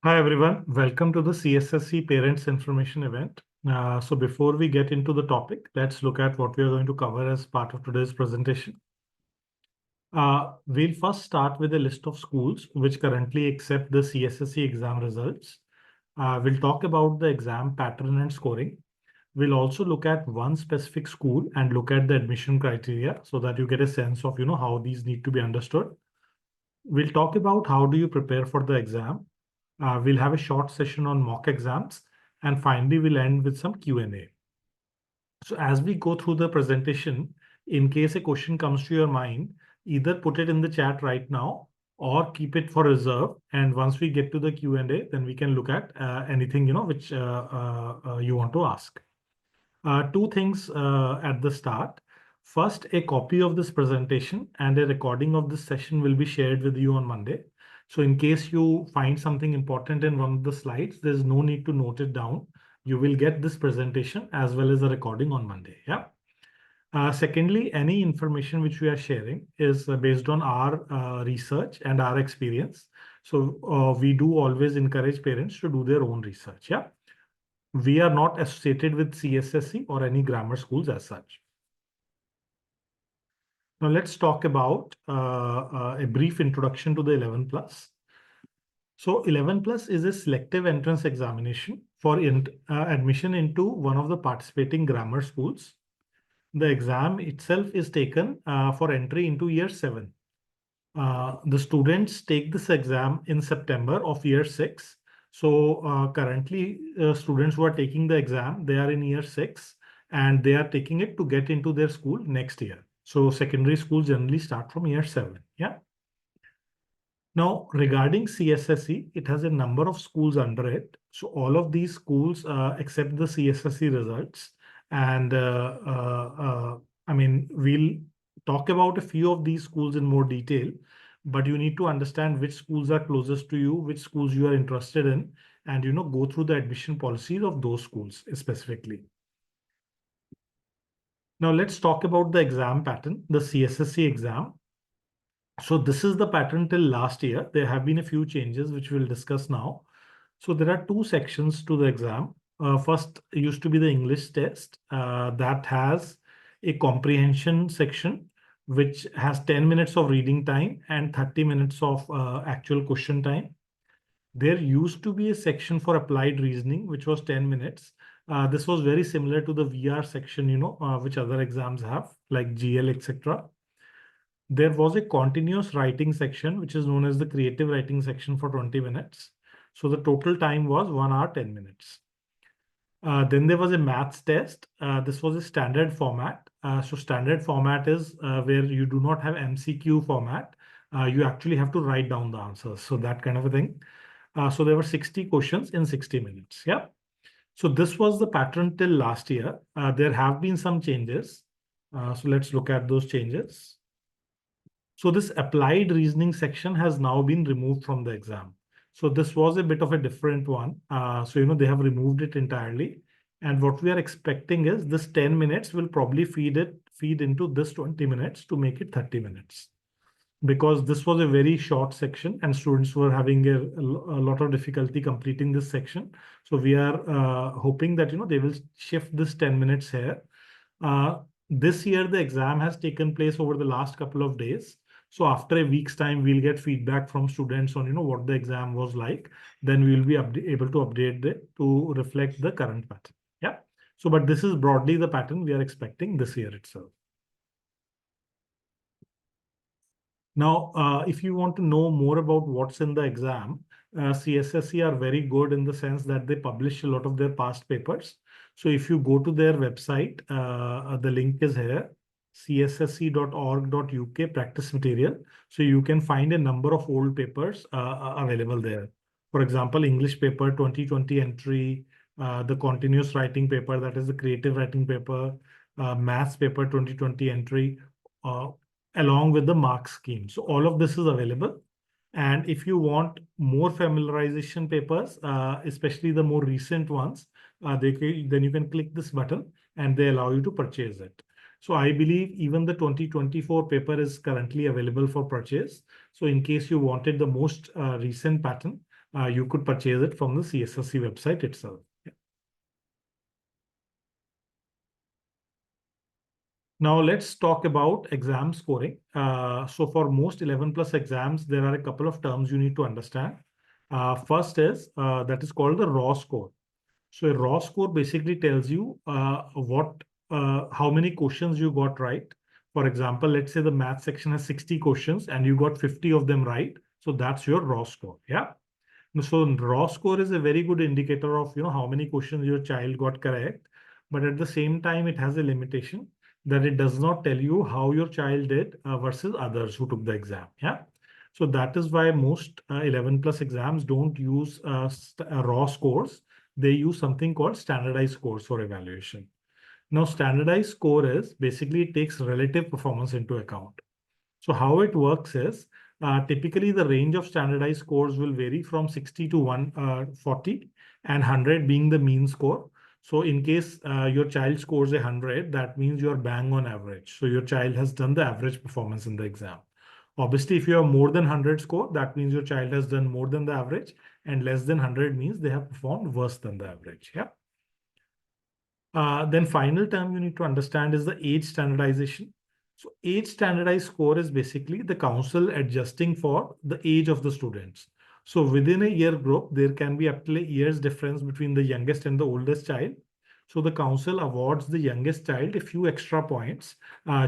Hi everyone, welcome to the CSSE Parents Information event. So before we get into the topic, let's look at what we are going to cover as part of today's presentation. We'll first start with a list of schools which currently accept the CSSE exam results. We'll talk about the exam pattern and scoring. We'll also look at one specific school and look at the admission criteria so that you get a sense of, how these need to be understood. We'll talk about how do you prepare for the exam. We'll have a short session on mock exams, and finally we'll end with some Q&A. So as we go through the presentation, in case a question comes to your mind, either put it in the chat right now or keep it for reserve. And once we get to the Q&A, then we can look at anything which you want to ask. Two things at the start. First, a copy of this presentation and a recording of this session will be shared with you on Monday. So in case you find something important in one of the slides, there's no need to note it down. You will get this presentation as well as the recording on Monday. Yeah. Secondly, any information which we are sharing is based on our research and our experience. So we do always encourage parents to do their own research. Yeah. We are not associated with CSSE or any grammar schools as such. Now let's talk about a brief introduction to the 11 plus. So 11 plus is a selective entrance examination for admission into one of the participating grammar schools. The exam itself is taken for entry into year 7. The students take this exam in September of year 6. So currently, students who are taking the exam, they are in year 6 and they are taking it to get into their school next year. So secondary schools generally start from year 7. Yeah. Now, regarding CSSE, it has a number of schools under it. So all of these schools accept the CSSE results. And we'll talk about a few of these schools in more detail, but you need to understand which schools are closest to you, which schools you are interested in, and go through the admission policies of those schools specifically. Now let's talk about the exam pattern, the CSSE exam. So this is the pattern till last year. There have been a few changes which we'll discuss now. So there are two sections to the exam. First used to be the English test that has a comprehension section, which has 10 minutes of reading time and 30 minutes of actual question time. There used to be a section for applied reasoning, which was 10 minutes. This was very similar to the VR section, which other exams have, like GL, etc. There was a continuous writing section, which is known as the creative writing section for 20 minutes. So the total time was 1 hour, 10 minutes. Then there was a maths test. This was a standard format. So standard format is where you do not have MCQ format. You actually have to write down the answers. So that kind of a thing. So there were 60 questions in 60 minutes. Yeah. So this was the pattern till last year. There have been some changes. So let's look at those changes. So this applied reasoning section has now been removed from the exam. So this was a bit of a different one. They have removed it entirely. And what we are expecting is this 10 minutes will probably feed into this 20 minutes to make it 30 minutes. Because this was a very short section and students were having a lot of difficulty completing this section. So we are hoping that, they will shift this 10 minutes here. This year, the exam has taken place over the last couple of days. So after a week's time, we'll get feedback from students on, what the exam was like. Then we will be able to update it to reflect the current pattern. Yeah. So, but this is broadly the pattern we are expecting this year itself. Now, if you want to know more about what's in the exam, CSSE are very good in the sense that they publish a lot of their past papers. So if you go to their website, the link is here, csse.org.uk practice material. So you can find a number of old papers available there. For example, English paper 2020 entry, the continuous writing paper, that is the creative writing paper, maths paper 2020 entry, along with the mark scheme. So all of this is available. And if you want more familiarization papers, especially the more recent ones, then you can click this button and they allow you to purchase it. So I believe even the 2024 paper is currently available for purchase. So in case you wanted the most recent pattern, you could purchase it from the CSSE website itself. Now let's talk about exam scoring. So for most 11 plus exams, there are a couple of terms you need to understand. First is that is called the raw score. So a raw score basically tells you how many questions you got right. For example, let's say the math section has 60 questions and you got 50 of them right. So that's your raw score. Yeah. So raw score is a very good indicator of how many questions your child got correct. But at the same time, it has a limitation that it does not tell you how your child did versus others who took the exam. Yeah. So that is why most 11 plus exams don't use raw scores. They use something called standardized scores for evaluation. Now, standardized score is basically it takes relative performance into account. So how it works is typically the range of standardized scores will vary from 60 to 140 and 100 being the mean score. So in case your child scores 100, that means you're bang on average. So your child has done the average performance in the exam. Obviously, if you have more than 100 score, that means your child has done more than the average, and less than 100 means they have performed worse than the average. Yeah. Then final term you need to understand is the age standardization. So age standardized score is basically the council adjusting for the age of the students. So within a year group, there can be up to a year's difference between the youngest and the oldest child. So the council awards the youngest child a few extra points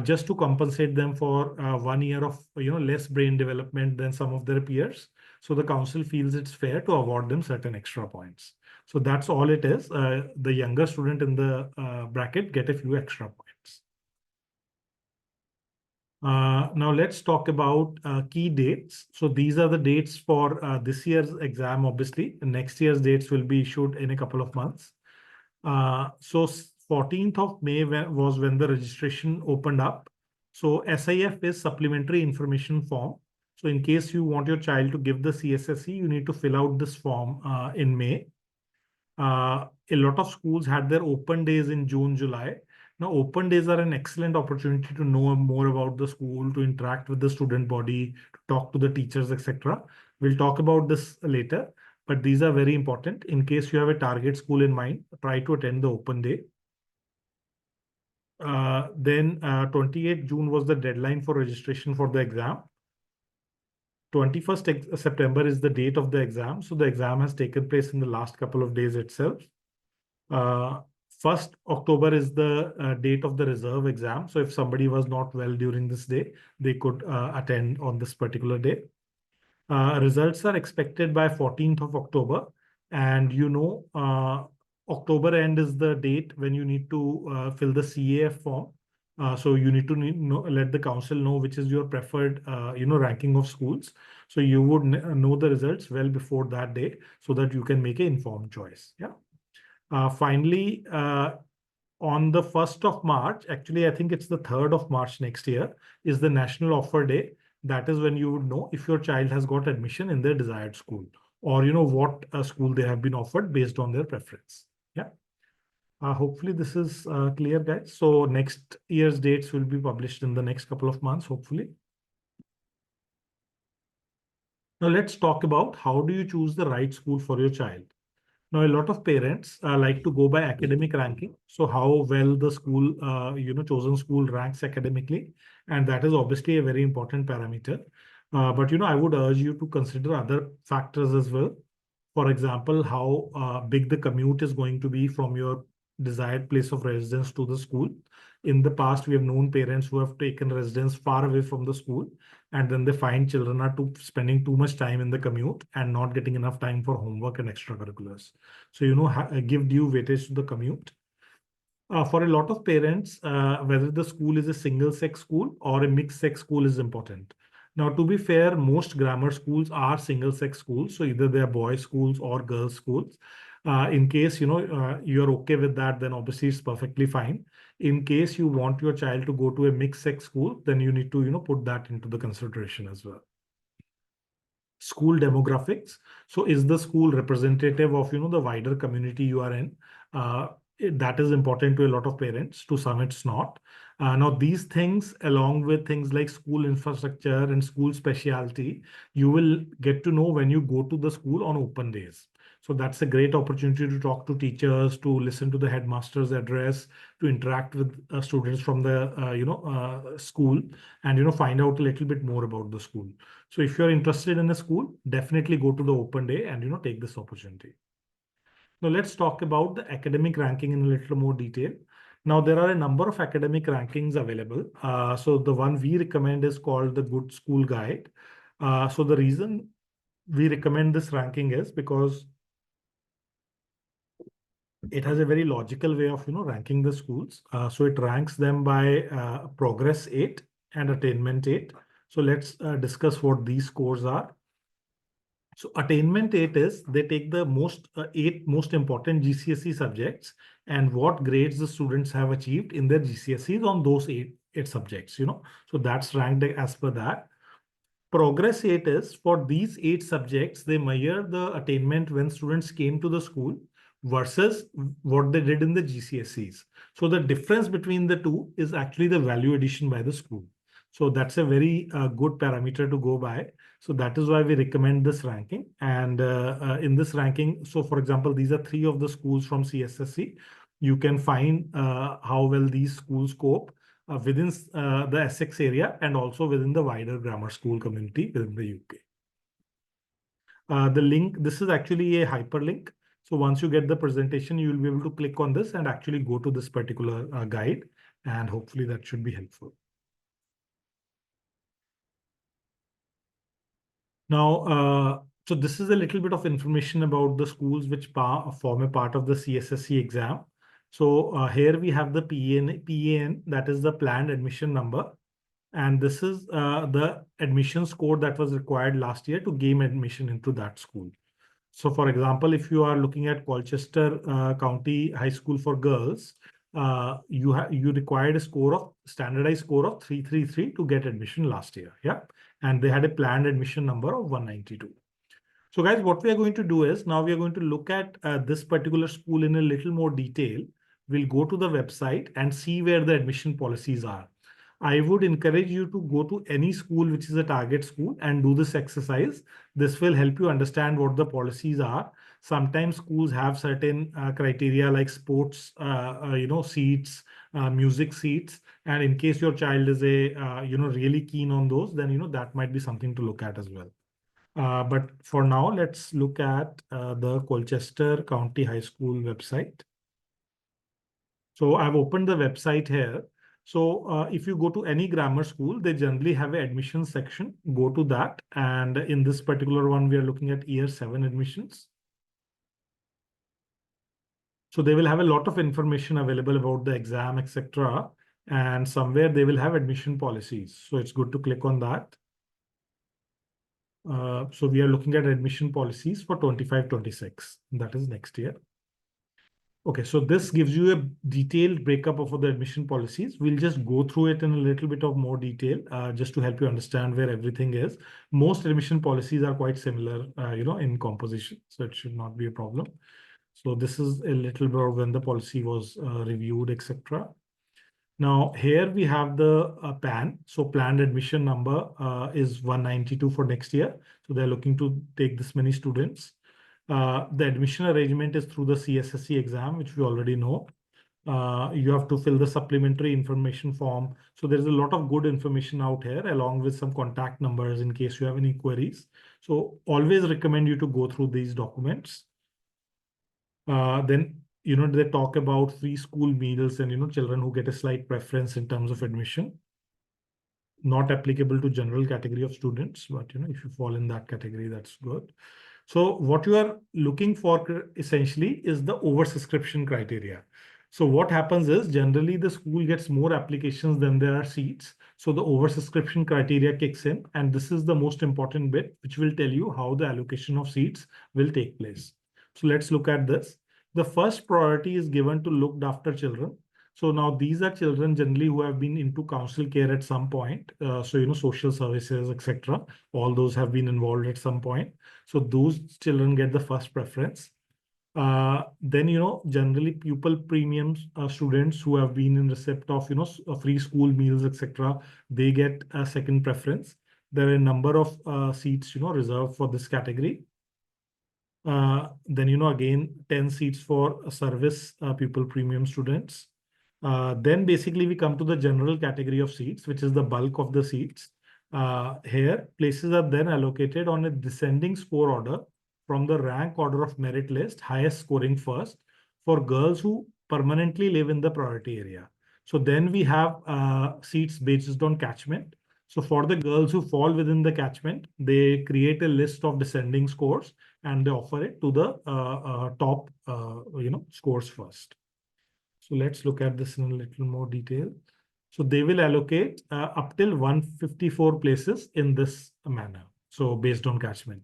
just to compensate them for 1 year of less brain development than some of their peers. So the council feels it's fair to award them certain extra points. So that's all it is. The younger student in the bracket get a few extra points. Now let's talk about key dates. So these are the dates for this year's exam, obviously. The next year's dates will be issued in a couple of months. So 14th of May was when the registration opened up. So SIF is supplementary information form. So in case you want your child to give the CSSE, you need to fill out this form in May. A lot of schools had their open days in June, July. Now, open days are an excellent opportunity to know more about the school, to interact with the student body, to talk to the teachers, etc. We'll talk about this later, but these are very important. In case you have a target school in mind, try to attend the open day. Then 28th June was the deadline for registration for the exam. 21st September is the date of the exam. So the exam has taken place in the last couple of days itself. 1st October is the date of the reserve exam. So if somebody was not well during this day, they could attend on this particular day. Results are expected by 14th of October. And October end is the date when you need to fill the CAF form. So you need to let the council know which is your preferred ranking of schools. So you would know the results well before that day so that you can make an informed choice. Yeah. Finally, on the 1st of March, actually, I think it's the 3rd of March next year, is the National Offer Day. That is when you would know if your child has got admission in their desired school or, what school they have been offered based on their preference. Yeah. Hopefully this is clear, guys. So next year's dates will be published in the next couple of months, hopefully. Now let's talk about how do you choose the right school for your child. Now, a lot of parents like to go by academic ranking. So how well the school, chosen school ranks academically. And that is obviously a very important parameter. But, I would urge you to consider other factors as well. For example, how big the commute is going to be from your desired place of residence to the school. In the past, we have known parents who have taken residence far away from the school, and then they find children are spending too much time in the commute and not getting enough time for homework and extracurriculars. So, give due weightage to the commute. For a lot of parents, whether the school is a single-sex school or a mixed-sex school is important. Now, to be fair, most grammar schools are single-sex schools, so either they are boys' schools or girls' schools. In case you're okay with that, then obviously it's perfectly fine. In case you want your child to go to a mixed-sex school, then you need to put that into the consideration as well. School demographics. So is the school representative of the wider community you are in? that is important to a lot of parents. To some, it's not. Now, these things, along with things like school infrastructure and school specialty, you will get to know when you go to the school on open days. So that's a great opportunity to talk to teachers, to listen to the headmaster's address, to interact with students from the school, and find out a little bit more about the school. So if you're interested in a school, definitely go to the open day and take this opportunity. Now let's talk about the academic ranking in a little more detail. Now there are a number of academic rankings available. So the one we recommend is called the Good School Guide. So the reason we recommend this ranking is because it has a very logical way of ranking the schools. So it ranks them by progress 8 and attainment 8. So let's discuss what these scores are. So attainment 8 is they take the eight most important GCSE subjects and what grades the students have achieved in their GCSEs on those eight subjects. So that's ranked as per that. Progress 8 is for these 8 subjects, they measure the attainment when students came to the school versus what they did in the GCSEs. So the difference between the two is actually the value addition by the school. So that's a very good parameter to go by. So that is why we recommend this ranking. And in this ranking, so for example, these are 3 of the schools from CSSE. You can find how well these schools cope within the Essex area and also within the wider grammar school community within the UK. The link, this is actually a hyperlink. So once you get the presentation, you will be able to click on this and actually go to this particular guide, and hopefully that should be helpful. Now, so this is a little bit of information about the schools which form a part of the CSSE exam. So here we have the PAN, that is the planned admission number. And this is the admission score that was required last year to gain admission into that school. So for example, if you are looking at Colchester County High School for Girls, you required a standardized score of 333 to get admission last year. Yeah. And they had a planned admission number of 192. So guys, what we are going to do is now we are going to look at this particular school in a little more detail. We'll go to the website and see where the admission policies are. I would encourage you to go to any school which is a target school and do this exercise. This will help you understand what the policies are. Sometimes schools have certain criteria like sports, seats, music seats. And in case your child is really keen on those, then, that might be something to look at as well. But for now, let's look at the Colchester County High School website. So I've opened the website here. So if you go to any grammar school, they generally have an admissions section. Go to that. And in this particular one, we are looking at year 7 admissions. So they will have a lot of information available about the exam, etc. And somewhere they will have admission policies. So it's good to click on that. So we are looking at admission policies for 25-26. That is next year. Okay, so this gives you a detailed breakup of the admission policies. We'll just go through it in a little bit of more detail, just to help you understand where everything is. Most admission policies are quite similar, in composition, so it should not be a problem. So this is a little bit of when the policy was reviewed, etc. Now here we have the PAN. So planned admission number is 192 for next year. So they're looking to take this many students. The admission arrangement is through the CSSE exam, which we already know. You have to fill the supplementary information form. So there's a lot of good information out here, along with some contact numbers in case you have any queries. So always recommend you to go through these documents. Then, they talk about free school meals and, children who get a slight preference in terms of admission. Not applicable to general category of students, but, if you fall in that category, that's good. So what you are looking for essentially is the oversubscription criteria. So what happens is generally the school gets more applications than there are seats. So the oversubscription criteria kicks in, and this is the most important bit, which will tell you how the allocation of seats will take place. So let's look at this. The first priority is given to looked after children. So now these are children generally who have been into council care at some point. So, social services, etc. All those have been involved at some point. So those children get the first preference. Then, generally pupil premiums students who have been in receipt of, free school meals, etc., they get a second preference. There are a number of seats, reserved for this category. Then, again, 10 seats for service pupil premium students. Then basically we come to the general category of seats, which is the bulk of the seats. Here, places are then allocated on a descending score order from the rank order of merit list, highest scoring first, for girls who permanently live in the priority area. So then we have seats based on catchment. So for the girls who fall within the catchment, they create a list of descending scores and they offer it to the top, scores first. So let's look at this in a little more detail. So they will allocate up till 154 places in this manner. So based on catchment.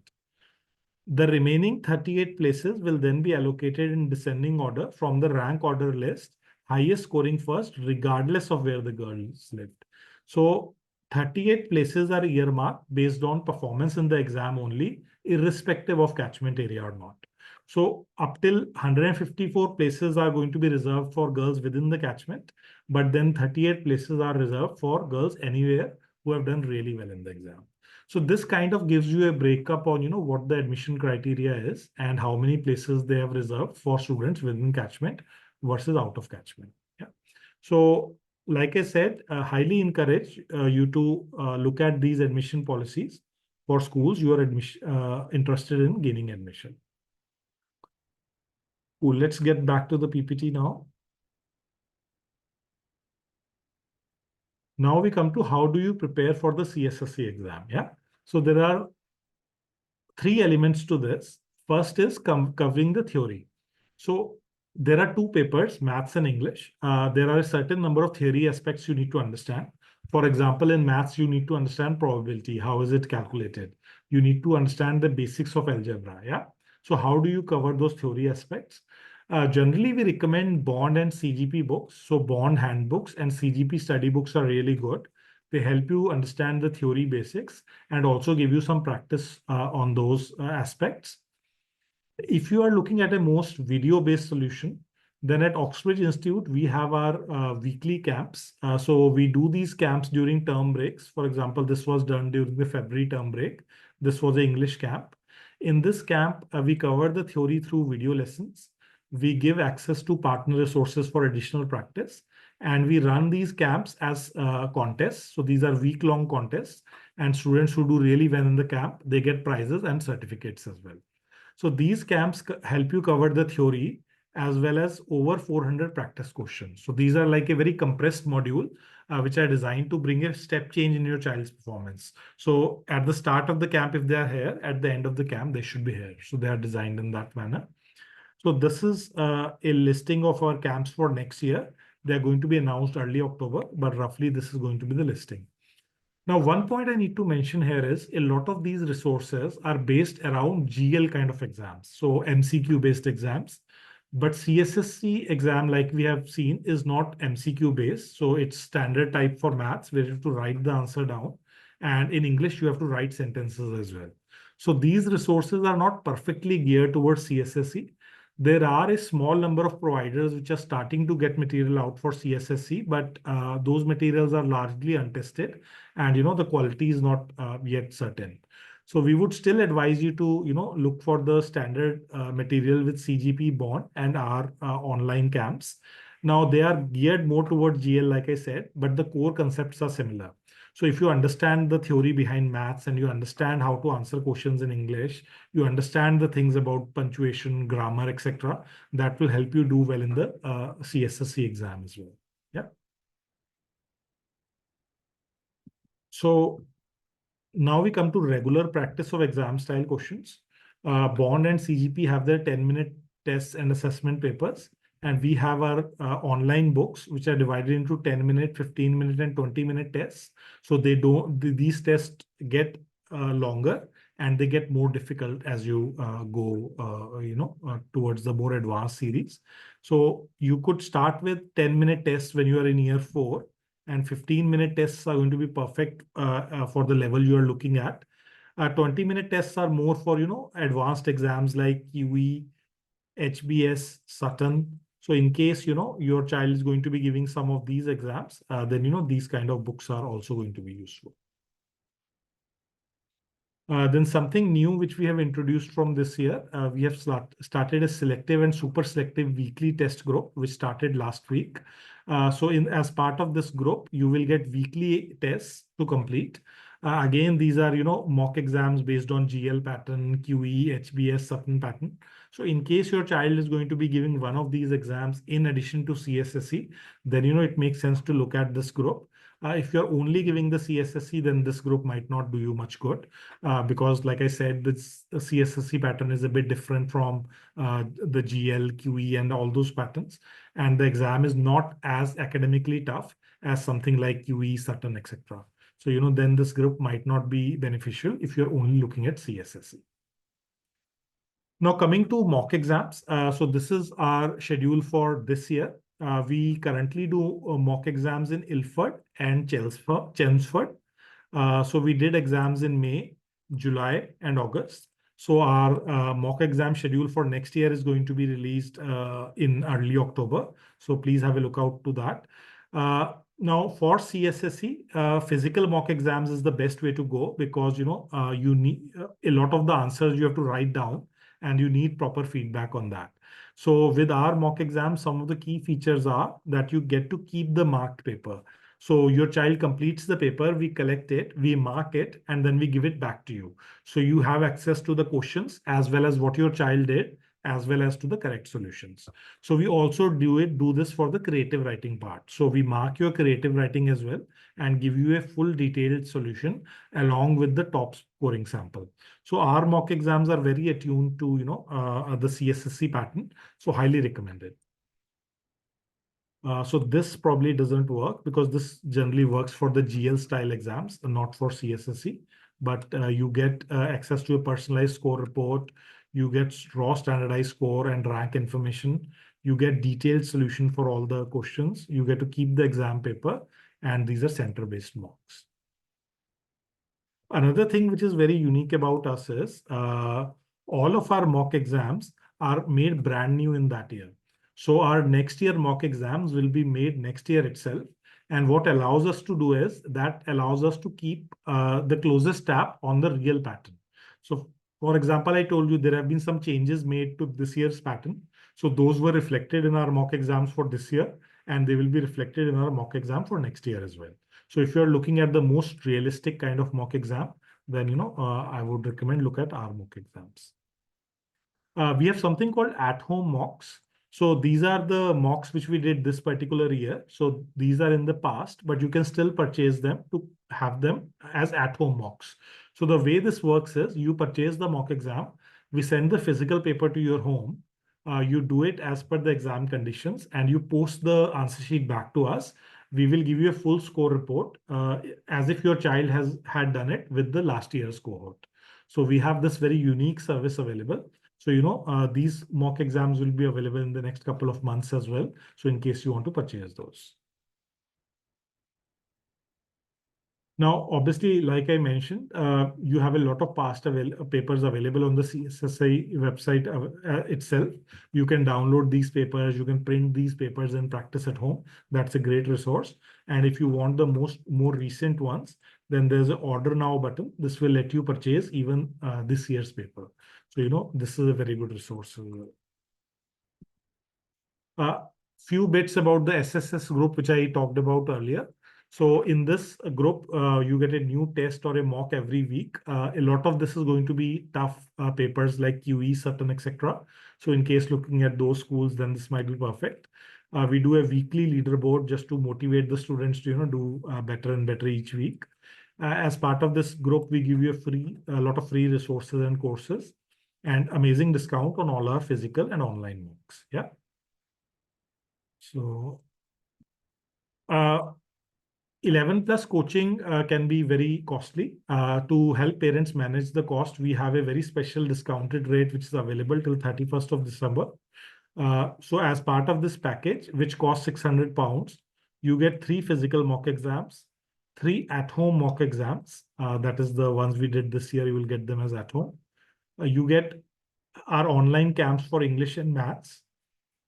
The remaining 38 places will then be allocated in descending order from the rank order list, highest scoring first, regardless of where the girls lived. So 38 places are earmarked based on performance in the exam only, irrespective of catchment area or not. So up till 154 places are going to be reserved for girls within the catchment, but then 38 places are reserved for girls anywhere who have done really well in the exam. So this kind of gives you a breakup on, what the admission criteria is and how many places they have reserved for students within catchment versus out of catchment. Yeah. So like I said, highly encourage you to look at these admission policies for schools you are interested in gaining admission. Cool. Let's get back to the PPT now. Now we come to how do you prepare for the CSSE exam? Yeah. So there are three elements to this. First is covering the theory. So there are two papers, maths and English. There are a certain number of theory aspects you need to understand. For example, in maths, you need to understand probability. How is it calculated? You need to understand the basics of algebra. Yeah. So how do you cover those theory aspects? Generally, we recommend bond and CGP books. So bond handbooks and CGP study books are really good. They help you understand the theory basics and also give you some practice on those aspects. If you are looking at a most video-based solution, then at Oxbridge Institute, we have our weekly camps. So we do these camps during term breaks. For example, this was done during the February term break. This was an English camp. In this camp, we cover the theory through video lessons. We give access to partner resources for additional practice. And we run these camps as contests. So these are week-long contests. And students who do really well in the camp, they get prizes and certificates as well. So these camps help you cover the theory as well as over 400 practice questions. So these are like a very compressed module, which are designed to bring a step change in your child's performance. So at the start of the camp, if they are here, at the end of the camp, they should be here. So they are designed in that manner. So this is a listing of our camps for next year. They're going to be announced early October, but roughly this is going to be the listing. Now, one point I need to mention here is a lot of these resources are based around GL kind of exams, so MCQ based exams. But CSSC exam, like we have seen, is not MCQ based. So it's standard type for maths where you have to write the answer down. And in English, you have to write sentences as well. So these resources are not perfectly geared towards CSSC. There are a small number of providers which are starting to get material out for CSSC, but those materials are largely untested and the quality is not yet certain. So we would still advise you to look for the standard material with CGP bond and our online camps. Now they are geared more towards GL, like I said, but the core concepts are similar. So if you understand the theory behind maths and you understand how to answer questions in English, you understand the things about punctuation, grammar, etc., that will help you do well in the CSSC exam as well. Yeah. So now we come to regular practice of exam style questions. Bond and CGP have their 10-minute tests and assessment papers. And we have our online books, which are divided into 10-minute, 15-minute, and 20-minute tests. So these tests get longer and they get more difficult as you go, towards the more advanced series. So you could start with 10-minute tests when you are in year 4, and 15-minute tests are going to be perfect for the level you are looking at. 20-minute tests are more for, advanced exams like QE, HBS, Sutton. So in case, your child is going to be giving some of these exams, then, these kind of books are also going to be useful. Then something new which we have introduced from this year, we have started a selective and super selective weekly test group, which started last week. So as part of this group, you will get weekly tests to complete. Again, these are, mock exams based on GL pattern, QE, HBS, Sutton pattern. So in case your child is going to be giving one of these exams in addition to CSSE, then, it makes sense to look at this group. If you're only giving the CSSE, then this group might not do you much good. Because like I said, this CSSE pattern is a bit different from the GL, QE, and all those patterns. And the exam is not as academically tough as something like QE, Sutton, etc. So, then this group might not be beneficial if you're only looking at CSSE. Now coming to mock exams. So this is our schedule for this year. We currently do mock exams in Ilford and Chelmsford. So we did exams in May, July, and August. So our mock exam schedule for next year is going to be released in early October. So please have a look out to that. Now for CSSE, physical mock exams is the best way to go because you need a lot of the answers you have to write down and you need proper feedback on that. So with our mock exam, some of the key features are that you get to keep the marked paper. So your child completes the paper, we collect it, we mark it, and then we give it back to you. So you have access to the questions as well as what your child did, as well as to the correct solutions. So we also do this for the creative writing part. So we mark your creative writing as well and give you a full detailed solution along with the top scoring sample. So our mock exams are very attuned to the CSSE pattern. So highly recommended. So this probably doesn't work because this generally works for the GL style exams, not for CSSE. But you get access to a personalized score report. You get raw standardized score and rank information. You get detailed solution for all the questions. You get to keep the exam paper, and these are center-based mocks. Another thing which is very unique about us is all of our mock exams are made brand new in that year. So our next year mock exams will be made next year itself. And what allows us to do is that allows us to keep the closest tap on the real pattern. So for example, I told you there have been some changes made to this year's pattern. So those were reflected in our mock exams for this year, and they will be reflected in our mock exam for next year as well. So if you're looking at the most realistic kind of mock exam, then I would recommend look at our mock exams. We have something called at-home mocks. So these are the mocks which we did this particular year. So these are in the past, but you can still purchase them to have them as at-home mocks. So the way this works is you purchase the mock exam, we send the physical paper to your home, you do it as per the exam conditions, and you post the answer sheet back to us. We will give you a full score report as if your child had done it with the last year's cohort. So we have this very unique service available. So, these mock exams will be available in the next couple of months as well. So in case you want to purchase those. Now, obviously, like I mentioned, you have a lot of past papers available on the CSSE website itself. You can download these papers, you can print these papers and practice at home. That's a great resource. And if you want the more recent ones, then there's an order now button. This will let you purchase even this year's paper. So, this is a very good resource. Few bits about the SSS group, which I talked about earlier. So in this group, you get a new test or a mock every week. A lot of this is going to be tough papers like QE, Sutton, etc. So in case looking at those schools, then this might be perfect. We do a weekly leaderboard just to motivate the students to do better and better each week. As part of this group, we give you a lot of free resources and courses and amazing discount on all our physical and online mocks. Yeah. So 11 plus coaching can be very costly. To help parents manage the cost, we have a very special discounted rate which is available till 31st of December. So as part of this package, which costs £600, you get 3 physical mock exams, 3 at-home mock exams. That is the ones we did this year. You will get them as at home. You get our online camps for English and maths.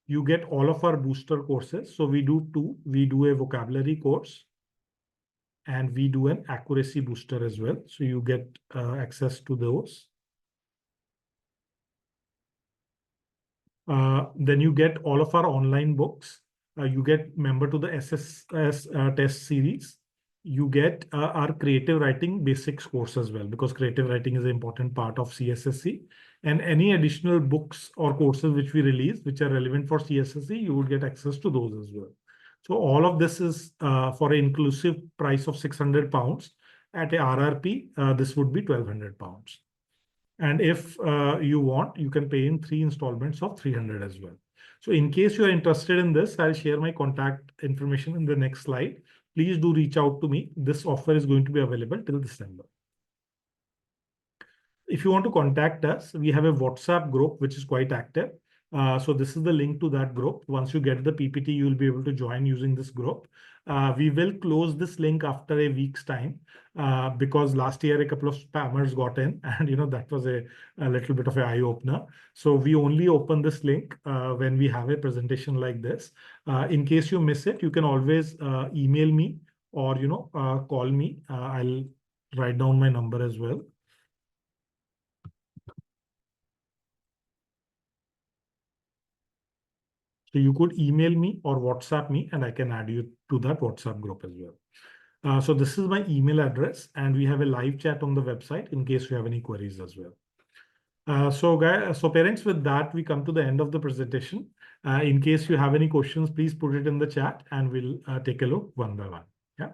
You get all of our booster courses. So we do two. We do a vocabulary course and we do an accuracy booster as well. So you get access to those. Then you get all of our online books. You get member to the SSS test series. You get our creative writing basics course as well, because creative writing is an important part of CSSE. And any additional books or courses which we release, which are relevant for CSSE, you would get access to those as well. So all of this is for an inclusive price of £600. At a RRP, this would be £1,200. And if you want, you can pay in 3 installments of 300 as well. So in case you are interested in this, I'll share my contact information in the next slide. Please do reach out to me. This offer is going to be available till December. If you want to contact us, we have a WhatsApp group, which is quite active. So this is the link to that group. Once you get the PPT, you'll be able to join using this group. We will close this link after a week's time because last year a couple of spammers got in and that was a little bit of an eye opener. So we only open this link when we have a presentation like this. In case you miss it, you can always email me or call me. I'll write down my number as well. So you could email me or WhatsApp me and I can add you to that WhatsApp group as well. So this is my email address and we have a live chat on the website in case you have any queries as well. So parents, with that, we come to the end of the presentation. In case you have any questions, please put it in the chat and we'll take a look one by one. Yeah.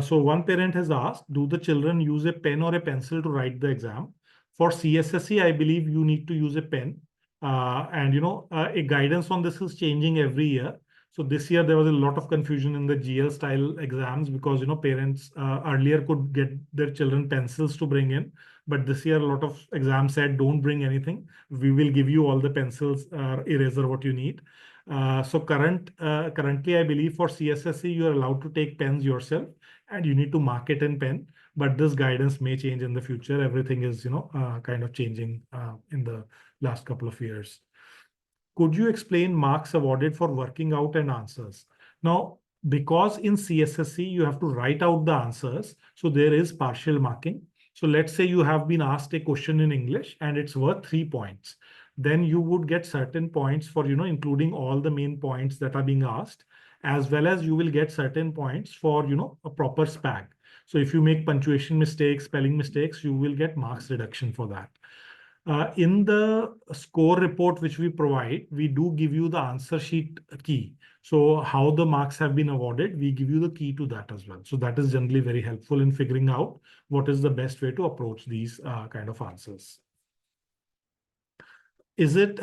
So one parent has asked, do the children use a pen or a pencil to write the exam? For CSSE, I believe you need to use a pen. And a guidance on this is changing every year. So this year there was a lot of confusion in the GL style exams because parents earlier could get their children pencils to bring in, but this year a lot of exams said don't bring anything. We will give you all the pencils, eraser what you need. So currently, I believe for CSSE, you are allowed to take pens yourself and you need to mark it in pen. But this guidance may change in the future. Everything is, kind of changing in the last couple of years. Could you explain marks awarded for working out and answers? Now, because in CSSE, you have to write out the answers. So there is partial marking. So let's say you have been asked a question in English and it's worth 3 points. Then you would get certain points for, including all the main points that are being asked, as well as you will get certain points for, a proper SPAG. So if you make punctuation mistakes, spelling mistakes, you will get marks reduction for that. In the score report which we provide, we do give you the answer sheet key. So how the marks have been awarded, we give you the key to that as well. So that is generally very helpful in figuring out what is the best way to approach these kind of answers. Is it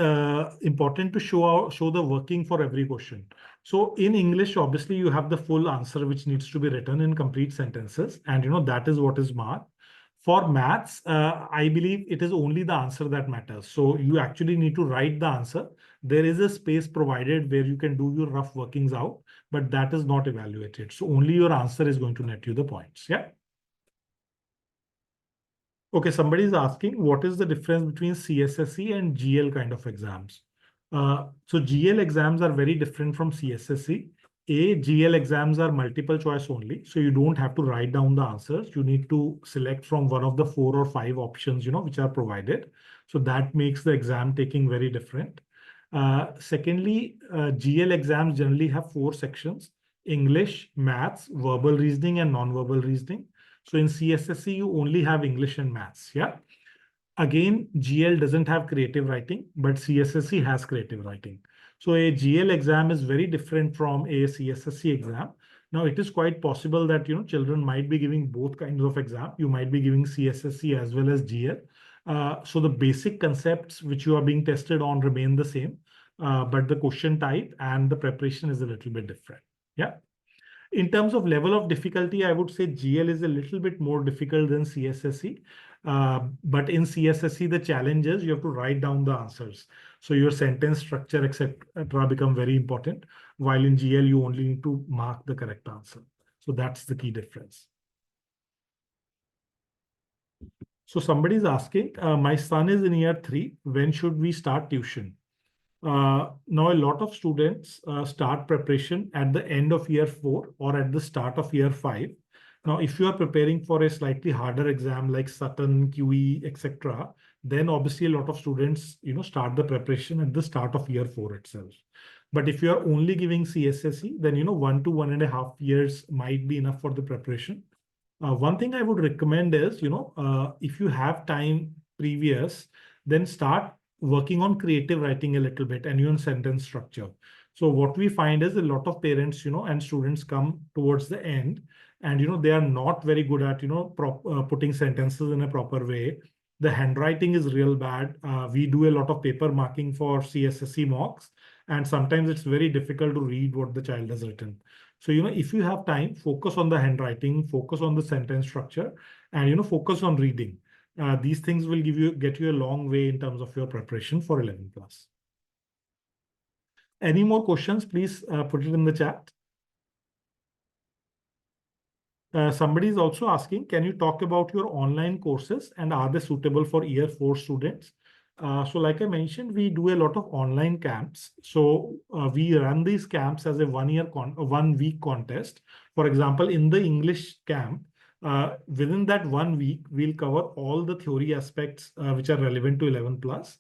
important to show the working for every question? So in English, obviously, you have the full answer which needs to be written in complete sentences. And that is what is marked. For maths, I believe it is only the answer that matters. So you actually need to write the answer. There is a space provided where you can do your rough workings out, but that is not evaluated. So only your answer is going to net you the points. Yeah. Okay, somebody is asking what is the difference between CSSE and GL kind of exams? So GL exams are very different from CSSE. GL exams are multiple choice only. So you don't have to write down the answers. You need to select from one of the 4 or 5 options, which are provided. So that makes the exam taking very different. Secondly, GL exams generally have 4 sections: English, maths, verbal reasoning, and non-verbal reasoning. So in CSSE, you only have English and maths. Yeah. Again, GL doesn't have creative writing, but CSSE has creative writing. So a GL exam is very different from a CSSE exam. Now, it is quite possible that children might be giving both kinds of exam. You might be giving CSSE as well as GL. So the basic concepts which you are being tested on remain the same, but the question type and the preparation is a little bit different. Yeah. In terms of level of difficulty, I would say GL is a little bit more difficult than CSSE. But in CSSE, the challenge is you have to write down the answers. So your sentence structure, etc., become very important. While in GL, you only need to mark the correct answer. So that's the key difference. So somebody's asking, my son is in year 3. When should we start tuition? Now, a lot of students start preparation at the end of year 4 or at the start of year 5. Now, if you are preparing for a slightly harder exam like Sutton, QE, etc., then obviously a lot of students, start the preparation at the start of year 4 itself. But if you are only giving CSSE, then 1 to 1.5 years might be enough for the preparation. One thing I would recommend is, if you have time previous, then start working on creative writing a little bit and even sentence structure. So what we find is a lot of parents, and students come towards the end and, they are not very good at, putting sentences in a proper way. The handwriting is real bad. We do a lot of paper marking for CSSE mocks, and sometimes it's very difficult to read what the child has written. So, if you have time, focus on the handwriting, focus on the sentence structure, and, focus on reading. These things will get you a long way in terms of your preparation for 11 plus. Any more questions, please put it in the chat. Somebody is also asking, can you talk about your online courses and are they suitable for year 4 students? So like I mentioned, we do a lot of online camps. So we run these camps as a 1 week contest. For example, in the English camp, within that 1 week, we'll cover all the theory aspects which are relevant to 11 plus.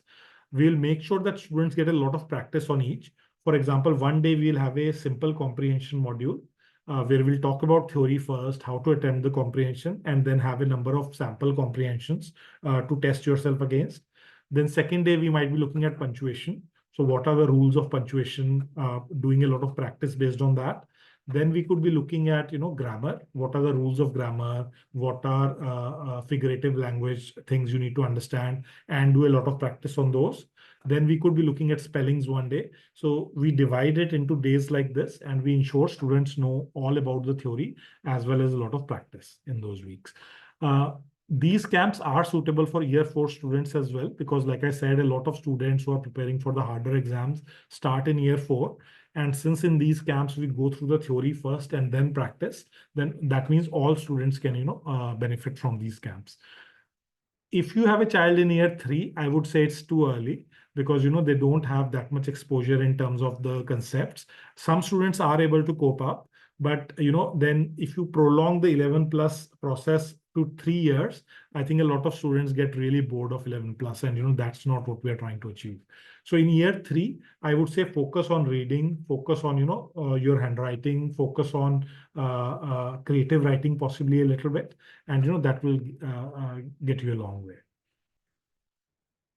We'll make sure that students get a lot of practice on each. For example, one day we'll have a simple comprehension module where we'll talk about theory first, how to attempt the comprehension, and then have a number of sample comprehensions to test yourself against. Then second day, we might be looking at punctuation. So what are the rules of punctuation, doing a lot of practice based on that. Then we could be looking at, grammar. What are the rules of grammar? What are figurative language things you need to understand and do a lot of practice on those. Then we could be looking at spellings one day. So we divide it into days like this, and we ensure students know all about the theory as well as a lot of practice in those weeks. These camps are suitable for year 4 students as well, because like I said, a lot of students who are preparing for the harder exams start in year 4. And since in these camps, we go through the theory first and then practice, then that means all students can, benefit from these camps. If you have a child in year 3, I would say it's too early because, they don't have that much exposure in terms of the concepts. Some students are able to cope up, but, then if you prolong the 11 plus process to 3 years, I think a lot of students get really bored of 11 plus, and, that's not what we are trying to achieve. So in year 3, I would say focus on reading, focus on, your handwriting, focus on creative writing, possibly a little bit, and, that will get you a long way.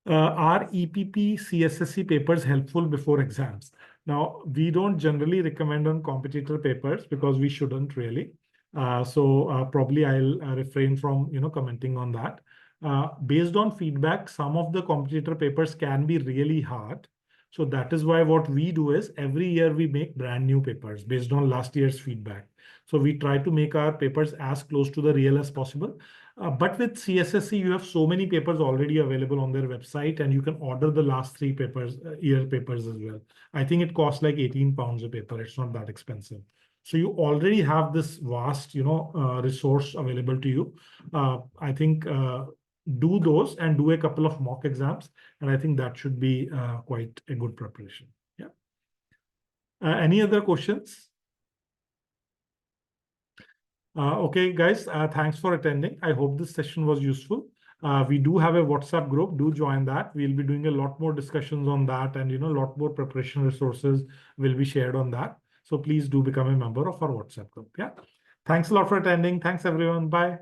Are EPP CSSE papers helpful before exams? Now, we don't generally recommend on competitor papers because we shouldn't really. So probably I'll refrain from, commenting on that. Based on feedback, some of the competitor papers can be really hard. So that is why what we do is every year we make brand new papers based on last year's feedback. So we try to make our papers as close to the real as possible. But with CSSE, you have so many papers already available on their website, and you can order the last 3 papers, year papers as well. I think it costs like 18 pounds a paper. It's not that expensive. So you already have this vast, resource available to you. I think do those and do a couple of mock exams, and I think that should be quite a good preparation. Yeah. Any other questions? Okay, guys, thanks for attending. I hope this session was useful. We do have a WhatsApp group. Do join that. We'll be doing a lot more discussions on that, and a lot more preparation resources will be shared on that. So please do become a member of our WhatsApp group. Yeah. Thanks a lot for attending. Thanks, everyone. Bye.